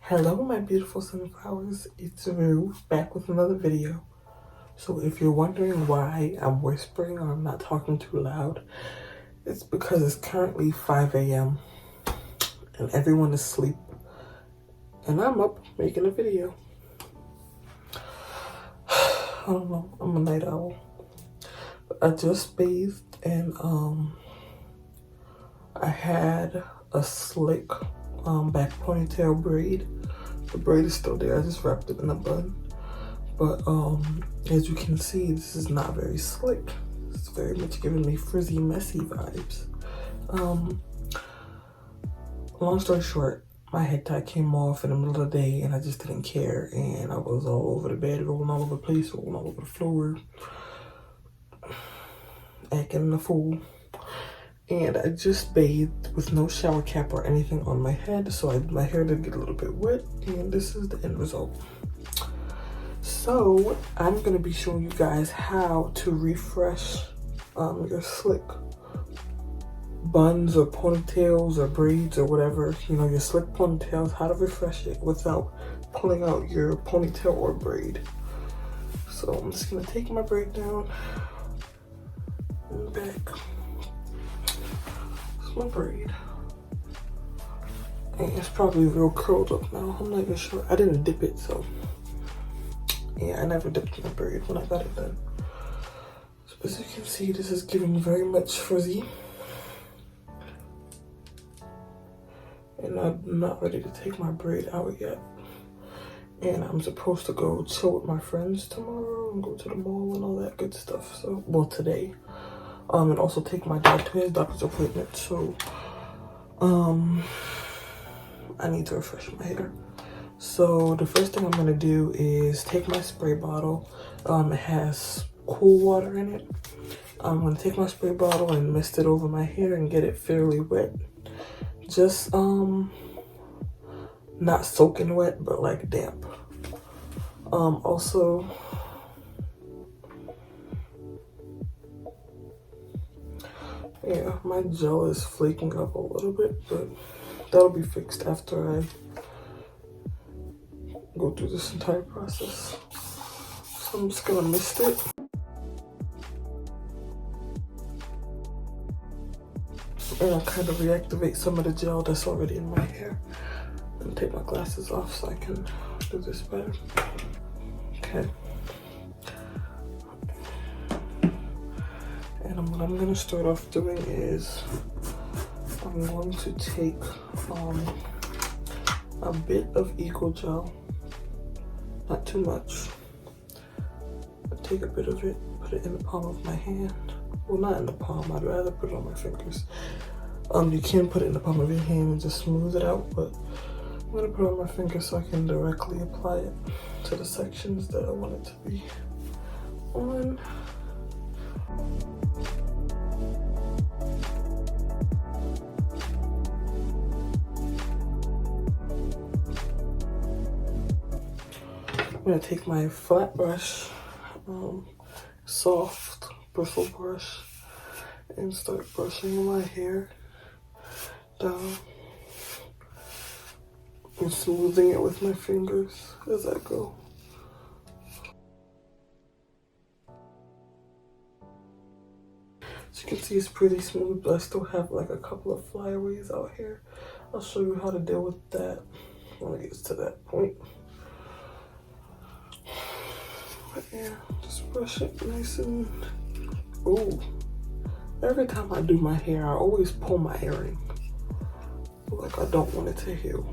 Hello my beautiful sunflowers, it's Rue back with another video. So if you're wondering why I'm whispering or I'm not talking too loud, it's because it's currently 5 a.m. and everyone is asleep and I'm up making a video. I don't know, I'm a night owl. But I just bathed and I had a slick back ponytail braid. The braid is still there, I just wrapped it in a bun. But as you can see, this is not very slick. It's very much giving me frizzy, messy vibes. Long story short, my head tie came off in the middle of the day and I just didn't care. And I was all over the bed, rolling all over the place, rolling all over the floor, acting a fool. And I just bathed with no shower cap or anything on my head, so my hair did get a little bit wet, and this is the end result. So I'm gonna be showing you guys how to refresh your slick buns or ponytails or braids or whatever, you know, your slick ponytails, how to refresh it without pulling out your ponytail or braid. So I'm just gonna take my braid down and back. My braid, and it's probably real curled up now. I'm not even sure. I didn't dip it, so yeah, I never dipped my braid when I got it done. So as you can see, this is giving very much frizzy, and I'm not ready to take my braid out yet. And I'm supposed to go chill with my friends tomorrow and go to the mall and all that good stuff. So, well, today. And also take my dad to his doctor's appointment, so I need to refresh my hair. So the first thing I'm gonna do is take my spray bottle. It has cool water in it. I'm gonna take my spray bottle and mist it over my hair and get it fairly wet. Just not soaking wet, but like damp. Also, yeah, my gel is flaking up a little bit, but that'll be fixed after I go through this entire process. So I'm just gonna mist it. And I'll kind of reactivate some of the gel that's already in my hair. And take my glasses off so I can do this better. Okay. And what I'm gonna start off doing is I'm going to take a bit of Eco Gel, not too much. But take a bit of it, put it in the palm of my hand. Well, not in the palm, I'd rather put it on my fingers. You can put it in the palm of your hand and just smooth it out, but I'm gonna put it on my fingers so I can directly apply it to the sections that I want it to be on. I'm gonna take my flat brush, soft bristle brush, and start brushing my hair down and smoothing it with my fingers as I go. As you can see, it's pretty smooth, but I still have like a couple of flyaways out here. I'll show you how to deal with that when it gets to that point. But yeah, just brush it nice and, ooh. Every time I do my hair, I always pull my earring. Like I don't want it to heal.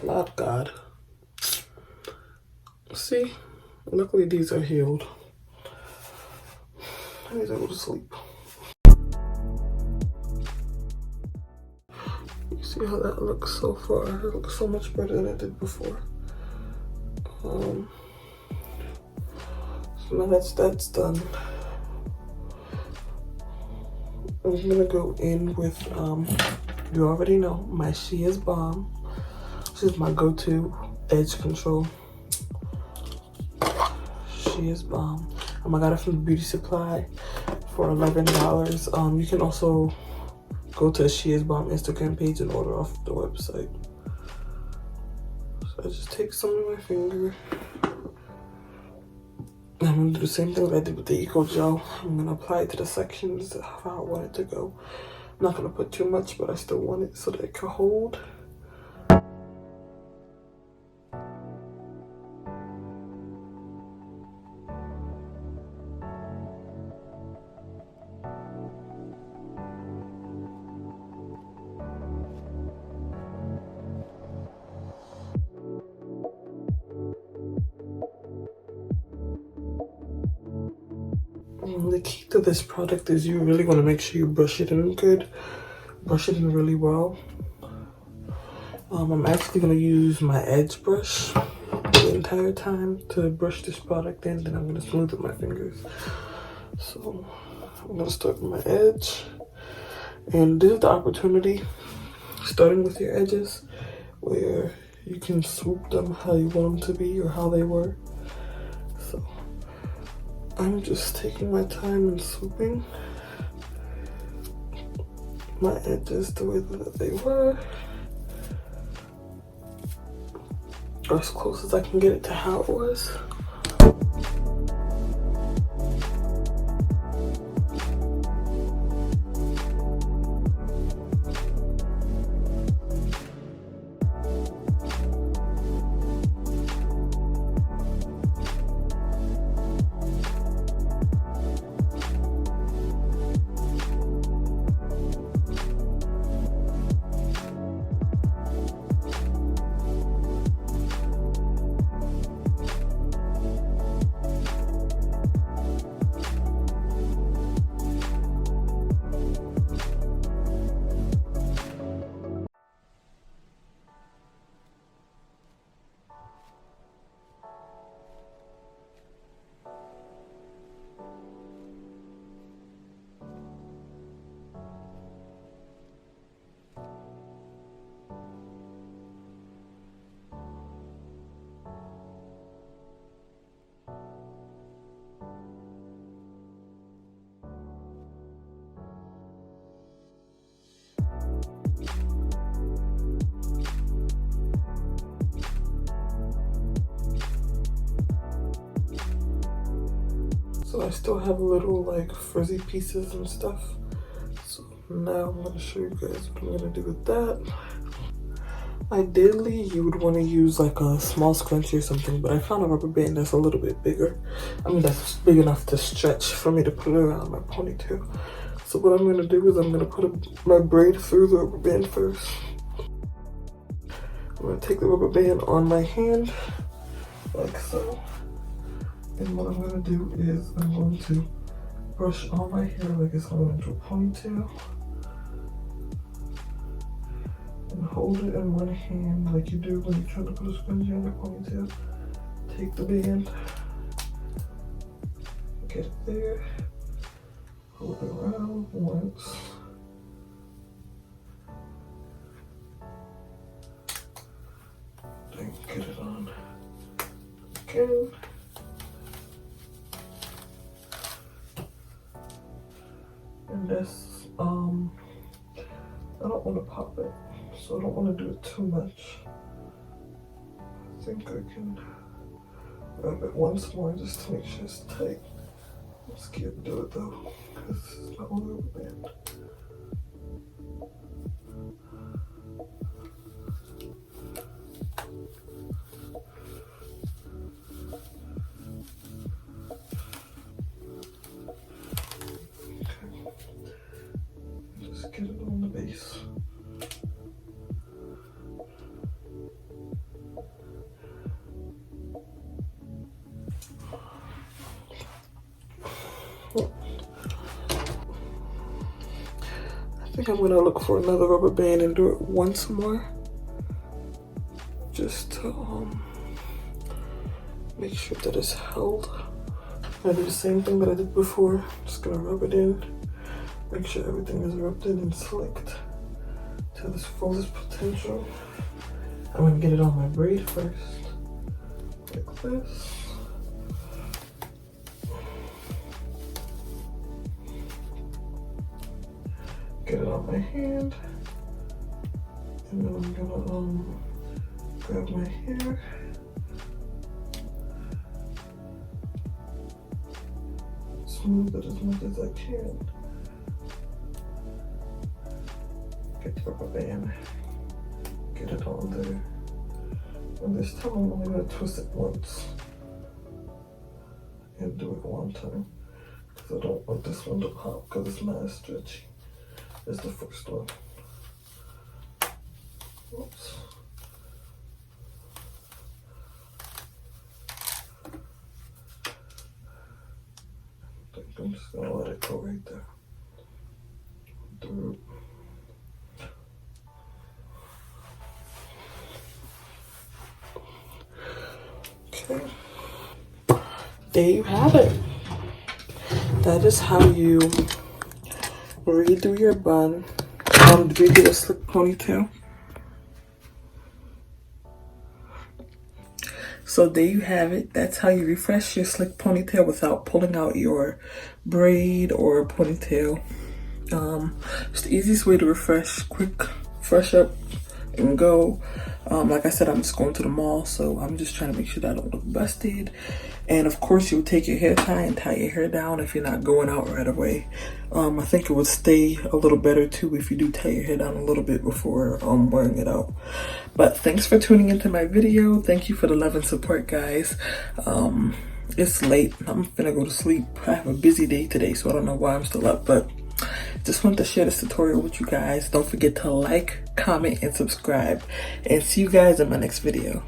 Lord God. See, luckily these are healed. I need to go to sleep. You see how that looks so far? It looks so much better than it did before. So now that's done. I'm gonna go in with, you already know, my She Is Balm. This is my go-to edge control. Shears Balm. I got it from the beauty supply for $11. You can also go to the Shears Balm Instagram page and order off the website. So I just take some on my finger. I'm gonna do the same thing that I did with the Eco Gel. I'm gonna apply it to the sections how I want it to go. I'm not gonna put too much, but I still want it so that it can hold. The key to this product is you really want to make sure you brush it in good. Brush it in really well. I'm actually going to use my edge brush the entire time to brush this product in. Then I'm going to smooth with my fingers. So I'm going to start with my edge. And this is the opportunity, starting with your edges, where you can swoop them how you want them to be or how they were. So I'm just taking my time and swooping my edges the way that they were, or as close as I can get it to how it was. So I still have little like frizzy pieces and stuff. So now I'm gonna show you guys what I'm gonna do with that. Ideally, you would want to use like a small scrunchie or something, but I found a rubber band that's a little bit bigger. I mean, that's big enough to stretch for me to put it around my ponytail. So what I'm gonna do is I'm gonna put my braid through the rubber band first. I'm gonna take the rubber band on my hand, like so. And what I'm gonna do is I'm going to brush all my hair like it's going into a ponytail. And hold it in one hand like you do when you try to put a scrunchie on your ponytail. Take the band, get it there, hold it around once. Then get it on again. And this, I don't want to pop it, so I don't want to do it too much. I think I can rub it once more just to make sure it's tight. I'm scared to do it though, because this is my own rubber band. Get it on the base. I think I'm gonna look for another rubber band and do it once more, just to make sure that it's held. I do the same thing that I did before. Just gonna rub it in. Make sure everything is rubbed in and slicked to its fullest potential. I'm gonna get it on my braid first, like this. my hand, and then I'm gonna grab my hair. Smooth it as much as I can. Get the rubber band, get it on there. And this time I'm only gonna twist it once and do it one time because I don't want this one to pop because it's not as stretchy as the first one. Oops. I think I'm just gonna let it go right there. Okay. There you have it. That is how you redo your bun. Redo a slick ponytail. So there you have it. That's how you refresh your slick ponytail without pulling out your braid or ponytail. It's the easiest way to refresh, quick, fresh up and go. Like I said, I'm just going to the mall, so I'm just trying to make sure that I don't look busted. And of course, you would take your hair tie and tie your hair down if you're not going out right away. I think it would stay a little better too if you do tie your hair down a little bit before wearing it out. But thanks for tuning into my video. Thank you for the love and support, guys. It's late. I'm gonna go to sleep. I have a busy day today, so I don't know why I'm still up, but just wanted to share this tutorial with you guys. Don't forget to like, comment, and subscribe. And see you guys in my next video.